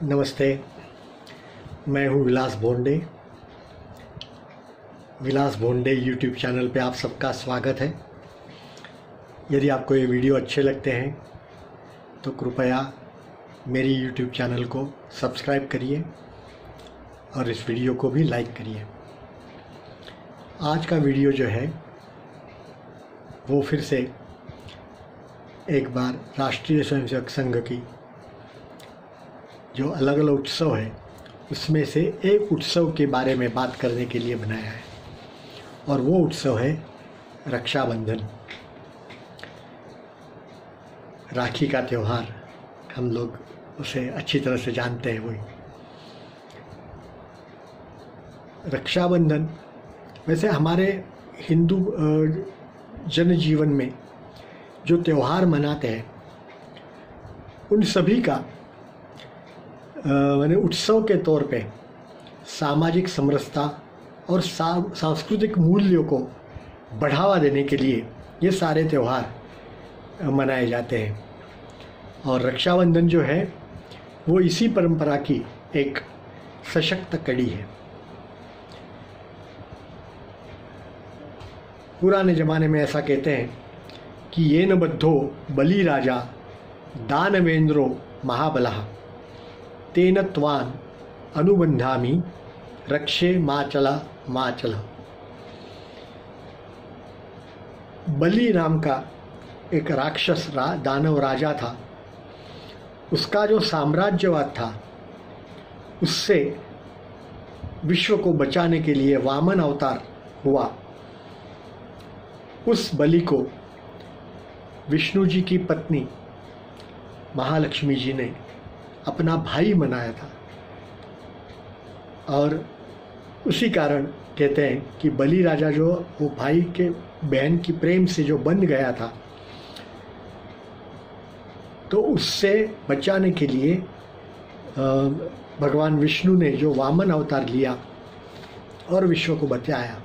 नमस्ते। मैं हूं विलास भोंडे। विलास भोंडे यूट्यूब चैनल पे आप सबका स्वागत है। यदि आपको ये वीडियो अच्छे लगते हैं तो कृपया मेरी यूट्यूब चैनल को सब्सक्राइब करिए और इस वीडियो को भी लाइक करिए। आज का वीडियो जो है वो फिर से एक बार राष्ट्रीय स्वयंसेवक संघ की जो अलग अलग उत्सव है उसमें से एक उत्सव के बारे में बात करने के लिए बनाया है, और वो उत्सव है रक्षाबंधन। राखी का त्यौहार, हम लोग उसे अच्छी तरह से जानते हैं। वही रक्षाबंधन वैसे हमारे हिंदू जनजीवन में जो त्यौहार मनाते हैं उन सभी का माने उत्सव के तौर पे सामाजिक समरसता और सांस्कृतिक मूल्यों को बढ़ावा देने के लिए ये सारे त्यौहार मनाए जाते हैं। और रक्षाबंधन जो है वो इसी परंपरा की एक सशक्त कड़ी है। पुराने ज़माने में ऐसा कहते हैं कि ये न बद्धो बलि राजा दानवेंद्रो महाबलः तेन त्वान अनुबंधामि रक्षे माचल। बलि नाम का एक राक्षस दानव राजा था। उसका जो साम्राज्यवाद था उससे विश्व को बचाने के लिए वामन अवतार हुआ। उस बलि को विष्णु जी की पत्नी महालक्ष्मी जी ने अपना भाई मनाया था, और उसी कारण कहते हैं कि बलि राजा जो वो भाई के बहन की प्रेम से जो बन गया था, तो उससे बचाने के लिए भगवान विष्णु ने जो वामन अवतार लिया और विश्व को बचाया।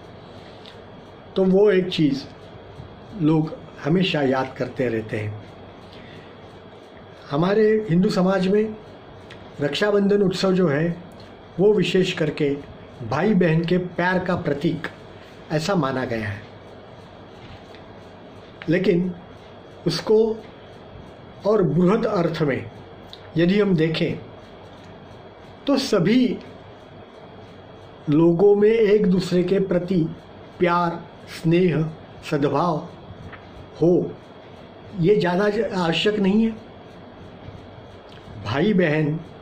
तो वो एक चीज़ लोग हमेशा याद करते रहते हैं। हमारे हिंदू समाज में रक्षाबंधन उत्सव जो है वो विशेष करके भाई बहन के प्यार का प्रतीक ऐसा माना गया है। लेकिन उसको और बृहद अर्थ में यदि हम देखें तो सभी लोगों में एक दूसरे के प्रति प्यार, स्नेह, सद्भाव हो, ये ज़्यादा आवश्यक नहीं है।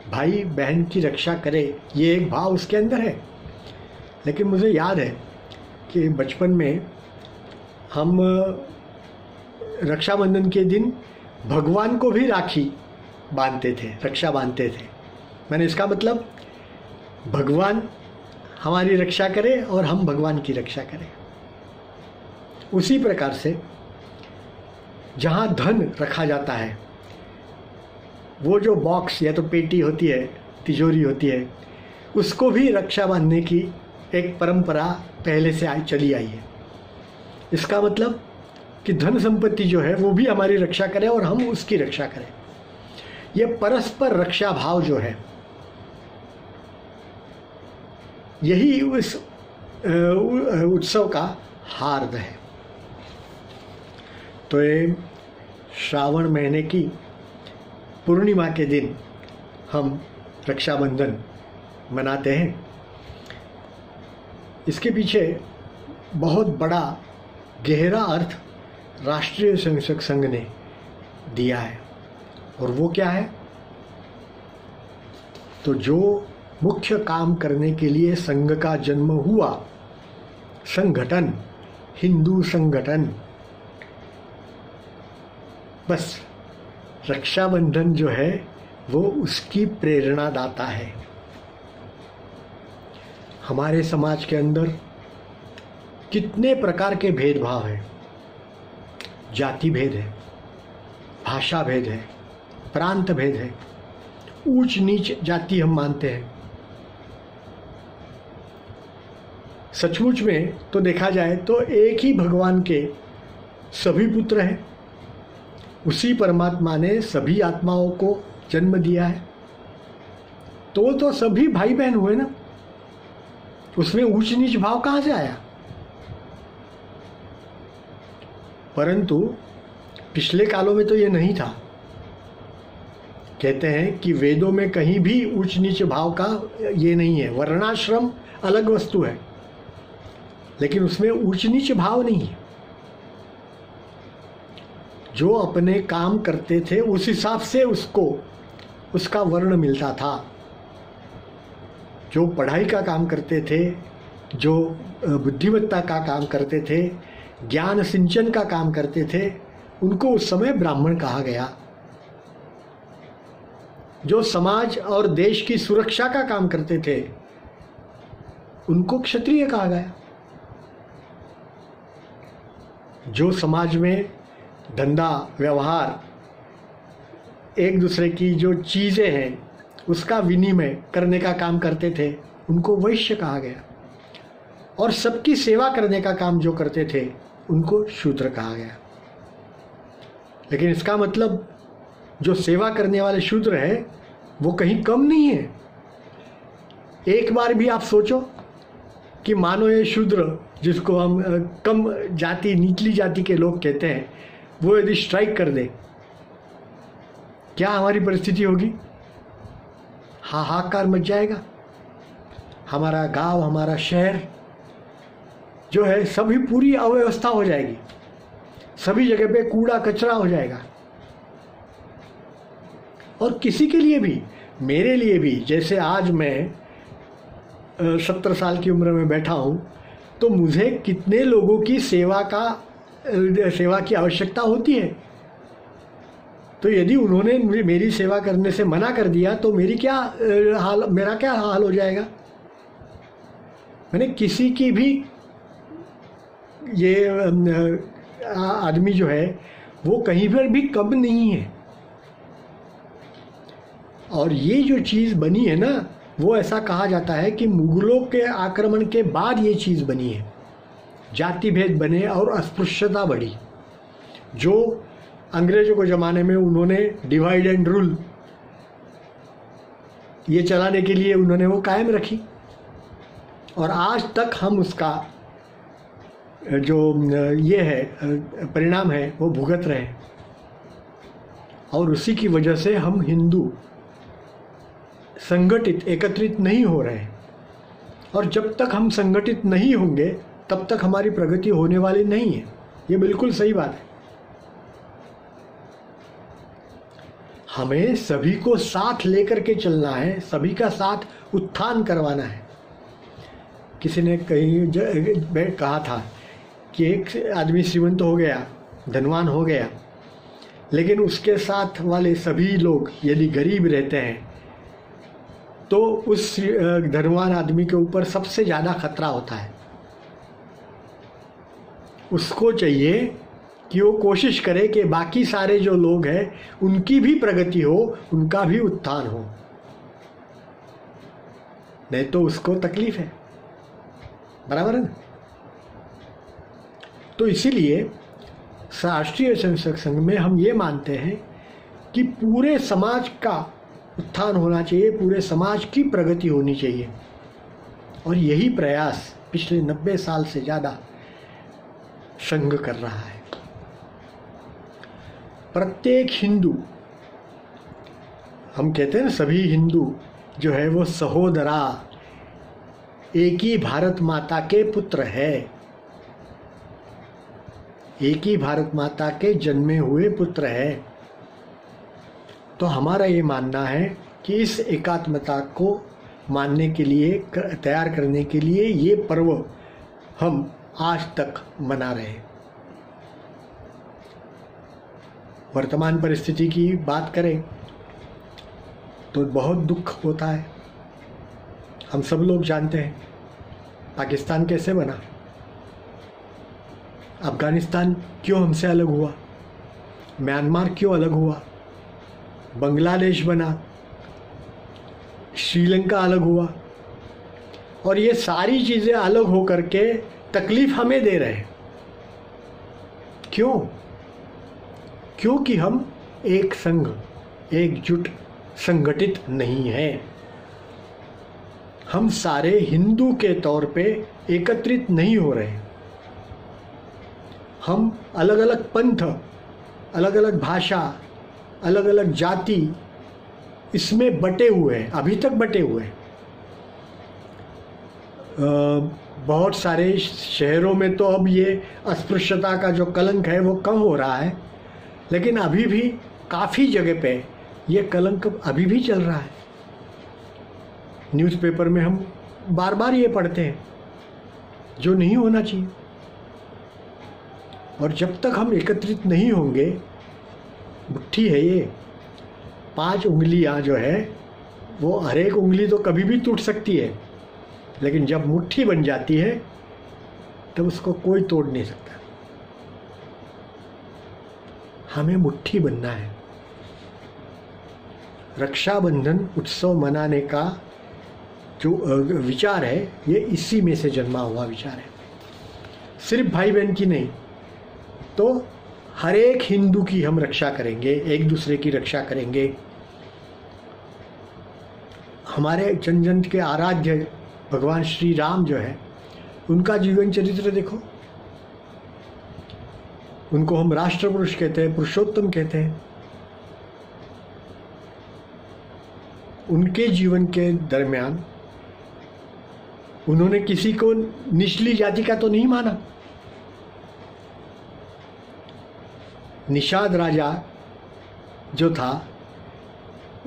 भाई बहन की रक्षा करे, ये एक भाव उसके अंदर है। लेकिन मुझे याद है कि बचपन में हम रक्षाबंधन के दिन भगवान को भी राखी बांधते थे, रक्षा बांधते थे। मैंने इसका मतलब भगवान हमारी रक्षा करे और हम भगवान की रक्षा करें। उसी प्रकार से जहाँ धन रखा जाता है, वो जो बॉक्स या तो पेटी होती है, तिजोरी होती है, उसको भी रक्षा बांधने की एक परंपरा पहले से चली आई है। इसका मतलब कि धन संपत्ति जो है वो भी हमारी रक्षा करे और हम उसकी रक्षा करें। ये परस्पर रक्षा भाव जो है, यही उस उत्सव का हार्द है। तो ये श्रावण महीने की पूर्णिमा के दिन हम रक्षाबंधन मनाते हैं। इसके पीछे बहुत बड़ा गहरा अर्थ राष्ट्रीय स्वयंसेवक संघ ने दिया है। और वो क्या है? तो जो मुख्य काम करने के लिए संघ का जन्म हुआ, संगठन, हिंदू संगठन, बस रक्षाबंधन जो है वो उसकी प्रेरणादाता है। हमारे समाज के अंदर कितने प्रकार के भेदभाव हैं। जाति भेद है, भाषा भेद है, प्रांत भेद है, ऊंच नीच जाति हम मानते हैं। सचमुच में तो देखा जाए तो एक ही भगवान के सभी पुत्र हैं। उसी परमात्मा ने सभी आत्माओं को जन्म दिया है। तो सभी भाई बहन हुए ना, उसमें ऊंच नीच भाव कहां से आया? परंतु पिछले कालों में तो ये नहीं था। कहते हैं कि वेदों में कहीं भी ऊंच नीच भाव का ये नहीं है। वर्णाश्रम अलग वस्तु है, लेकिन उसमें ऊंच नीच भाव नहीं है। जो अपने काम करते थे उस हिसाब से उसको उसका वर्ण मिलता था। जो पढ़ाई का काम करते थे, जो बुद्धिमत्ता का काम करते थे, ज्ञान सिंचन का काम करते थे, उनको उस समय ब्राह्मण कहा गया। जो समाज और देश की सुरक्षा का काम करते थे, उनको क्षत्रिय कहा गया। जो समाज में धंधा व्यवहार, एक दूसरे की जो चीज़ें हैं उसका विनिमय करने का काम करते थे, उनको वैश्य कहा गया। और सबकी सेवा करने का काम जो करते थे, उनको शूद्र कहा गया। लेकिन इसका मतलब जो सेवा करने वाले शूद्र हैं वो कहीं कम नहीं है। एक बार भी आप सोचो कि मानो ये शूद्र, जिसको हम कम जाति, निचली जाति के लोग कहते हैं, वो यदि स्ट्राइक कर दे, क्या हमारी परिस्थिति होगी? हाहाकार मच जाएगा। हमारा गांव, हमारा शहर जो है, सभी पूरी अव्यवस्था हो जाएगी। सभी जगह पे कूड़ा कचरा हो जाएगा। और किसी के लिए भी, मेरे लिए भी, जैसे आज मैं 70 साल की उम्र में बैठा हूँ, तो मुझे कितने लोगों की सेवा की आवश्यकता होती है। तो यदि उन्होंने मेरी सेवा करने से मना कर दिया तो मेरा क्या हाल हो जाएगा? मैंने किसी की भी, ये आदमी जो है वो कहीं पर भी कम नहीं है। और ये जो चीज़ बनी है ना, वो ऐसा कहा जाता है कि मुगलों के आक्रमण के बाद ये चीज़ बनी है। जाति भेद बने और अस्पृश्यता बढ़ी। जो अंग्रेजों के ज़माने में उन्होंने डिवाइड एंड रूल ये चलाने के लिए उन्होंने वो कायम रखी, और आज तक हम उसका जो ये है परिणाम है वो भुगत रहे हैं। और उसी की वजह से हम हिंदू संगठित, एकत्रित नहीं हो रहे हैं। और जब तक हम संगठित नहीं होंगे तब तक हमारी प्रगति होने वाली नहीं है। ये बिल्कुल सही बात है। हमें सभी को साथ लेकर के चलना है, सभी का साथ उत्थान करवाना है। किसी ने कहीं कहा था कि एक आदमी श्रीमंत हो गया, धनवान हो गया, लेकिन उसके साथ वाले सभी लोग यदि गरीब रहते हैं तो उस धनवान आदमी के ऊपर सबसे ज़्यादा खतरा होता है। उसको चाहिए कि वो कोशिश करे कि बाकी सारे जो लोग हैं उनकी भी प्रगति हो, उनका भी उत्थान हो, नहीं तो उसको तकलीफ है। बराबर है ना? तो इसीलिए राष्ट्रीय स्वयंसेवक संघ में हम ये मानते हैं कि पूरे समाज का उत्थान होना चाहिए, पूरे समाज की प्रगति होनी चाहिए। और यही प्रयास पिछले 90 साल से ज़्यादा संघ कर रहा है। प्रत्येक हिंदू, हम कहते हैं ना, सभी हिंदू जो है वो सहोदरा, एक ही भारत माता के पुत्र है, एक ही भारत माता के जन्मे हुए पुत्र है। तो हमारा ये मानना है कि इस एकात्मता को मानने के लिए, तैयार करने के लिए ये पर्व हम आज तक मना रहे हैं। वर्तमान परिस्थिति की बात करें तो बहुत दुख होता है। हम सब लोग जानते हैं पाकिस्तान कैसे बना, अफगानिस्तान क्यों हमसे अलग हुआ, म्यांमार क्यों अलग हुआ, बांग्लादेश बना, श्रीलंका अलग हुआ। और ये सारी चीज़ें अलग होकर के तकलीफ हमें दे रहे हैं। क्यों? क्योंकि हम एक संघ, एकजुट, संगठित नहीं हैं। हम सारे हिंदू के तौर पे एकत्रित नहीं हो रहे। हम अलग अलग पंथ, अलग अलग भाषा, अलग अलग जाति इसमें बटे हुए हैं, अभी तक बटे हुए हैं। बहुत सारे शहरों में तो अब ये अस्पृश्यता का जो कलंक है वो कम हो रहा है, लेकिन अभी भी काफ़ी जगह पे ये कलंक अभी भी चल रहा है। न्यूज़पेपर में हम बार बार ये पढ़ते हैं, जो नहीं होना चाहिए। और जब तक हम एकत्रित नहीं होंगे, मुट्ठी है ये, 5 उंगलियां जो है वो हर एक उंगली तो कभी भी टूट सकती है, लेकिन जब मुट्ठी बन जाती है तब उसको कोई तोड़ नहीं सकता। हमें मुट्ठी बनना है। रक्षाबंधन उत्सव मनाने का जो विचार है ये इसी में से जन्मा हुआ विचार है। सिर्फ भाई बहन की नहीं, तो हर एक हिंदू की हम रक्षा करेंगे, एक दूसरे की रक्षा करेंगे। हमारे जन जन के आराध्य भगवान श्री राम जो है, उनका जीवन चरित्र देखो। उनको हम राष्ट्र पुरुष कहते हैं, पुरुषोत्तम कहते हैं। उनके जीवन के दरमियान उन्होंने किसी को निचली जाति का तो नहीं माना। निषाद राजा जो था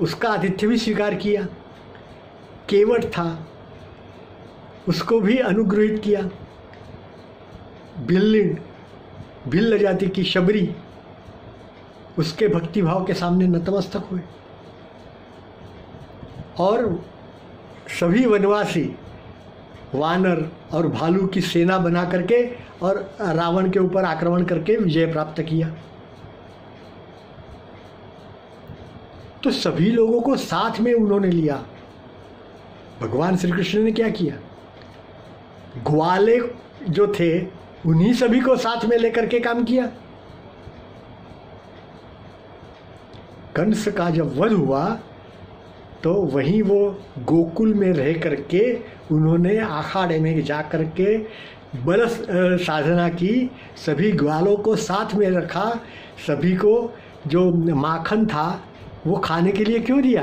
उसका आतिथ्य भी स्वीकार किया। केवट था, उसको भी अनुग्रहित किया। भिल्ल जाति की शबरी, उसके भक्तिभाव के सामने नतमस्तक हुए। और सभी वनवासी वानर और भालू की सेना बना करके और रावण के ऊपर आक्रमण करके विजय प्राप्त किया। तो सभी लोगों को साथ में उन्होंने लिया। भगवान श्री कृष्ण ने क्या किया? ग्वाले जो थे उन्हीं सभी को साथ में लेकर के काम किया। कंस का जब वध हुआ तो वहीं वो गोकुल में रह करके उन्होंने अखाड़े में जा करके बल साधना की, सभी ग्वालों को साथ में रखा। सभी को जो माखन था वो खाने के लिए क्यों दिया?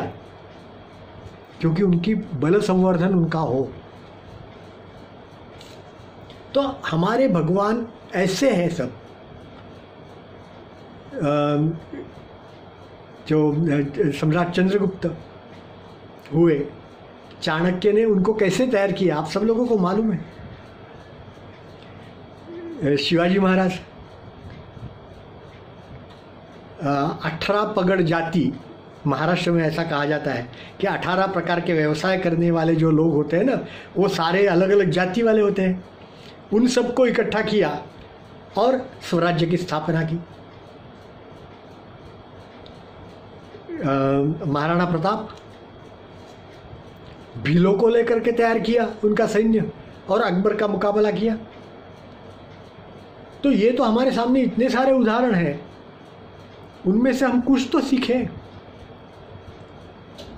क्योंकि उनकी बल संवर्धन उनका हो। तो हमारे भगवान ऐसे हैं सब। जो सम्राट चंद्रगुप्त हुए, चाणक्य ने उनको कैसे तैयार किया आप सब लोगों को मालूम है। शिवाजी महाराज 18 पगड़ जाति, महाराष्ट्र में ऐसा कहा जाता है कि 18 प्रकार के व्यवसाय करने वाले जो लोग होते हैं ना, वो सारे अलग अलग जाति वाले होते हैं। उन सबको इकट्ठा किया और स्वराज्य की स्थापना की। महाराणा प्रताप भीलों को लेकर के तैयार किया उनका सैन्य और अकबर का मुकाबला किया। तो ये तो हमारे सामने इतने सारे उदाहरण हैं, उनमें से हम कुछ तो सीखें।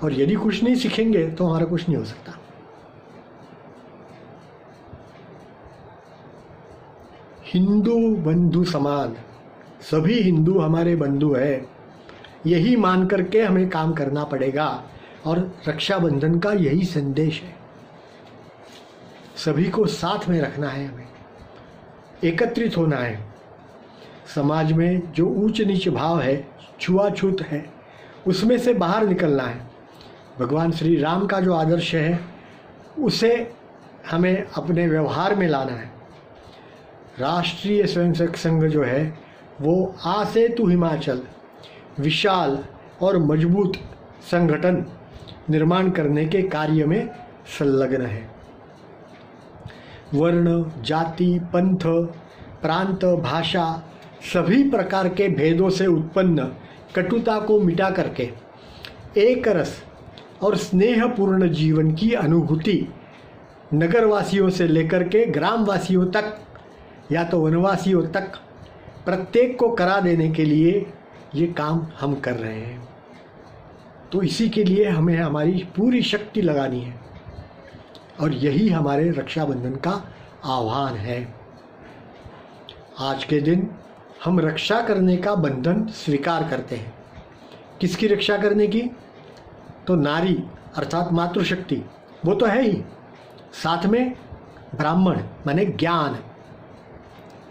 और यदि कुछ नहीं सीखेंगे तो हमारा कुछ नहीं हो सकता। हिंदू बंधु समान, सभी हिंदू हमारे बंधु हैं, यही मान करके हमें काम करना पड़ेगा। और रक्षाबंधन का यही संदेश है। सभी को साथ में रखना है, हमें एकत्रित होना है। समाज में जो ऊंच नीच भाव है, छुआछूत है, उसमें से बाहर निकलना है। भगवान श्री राम का जो आदर्श है उसे हमें अपने व्यवहार में लाना है। राष्ट्रीय स्वयंसेवक संघ जो है वो आ सेतु हिमाचल विशाल और मजबूत संगठन निर्माण करने के कार्य में संलग्न है। वर्ण, जाति, पंथ, प्रांत, भाषा सभी प्रकार के भेदों से उत्पन्न कटुता को मिटा करके एक रस और स्नेहपूर्ण जीवन की अनुभूति नगरवासियों से लेकर के ग्रामवासियों तक या तो वनवासियों तक प्रत्येक को करा देने के लिए ये काम हम कर रहे हैं। तो इसी के लिए हमें हमारी पूरी शक्ति लगानी है। और यही हमारे रक्षाबंधन का आह्वान है। आज के दिन हम रक्षा करने का बंधन स्वीकार करते हैं। किसकी रक्षा करने की? तो नारी अर्थात मातृशक्ति, वो तो है ही, साथ में ब्राह्मण माने ज्ञान।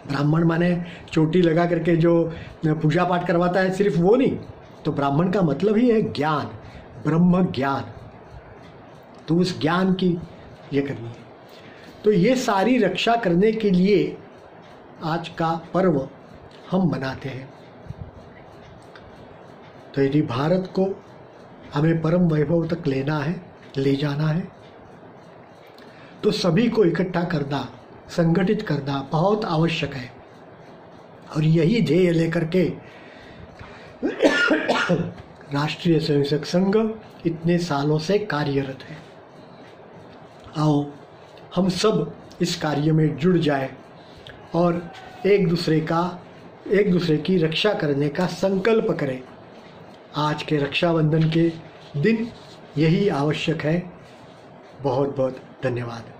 ब्राह्मण माने चोटी लगा करके जो पूजा पाठ करवाता है, सिर्फ वो नहीं, तो ब्राह्मण का मतलब ही है ज्ञान, ब्रह्म ज्ञान। तो उस ज्ञान की ये करनी है। तो ये सारी रक्षा करने के लिए आज का पर्व हम मनाते हैं। तो यदि भारत को हमें परम वैभव तक लेना है, ले जाना है, तो सभी को इकट्ठा करना, संगठित करना बहुत आवश्यक है। और यही ध्येय लेकर के राष्ट्रीय स्वयंसेवक संघ इतने सालों से कार्यरत है। आओ हम सब इस कार्य में जुड़ जाए और एक दूसरे की रक्षा करने का संकल्प करें। आज के रक्षाबंधन के दिन यही आवश्यक है। बहुत बहुत धन्यवाद।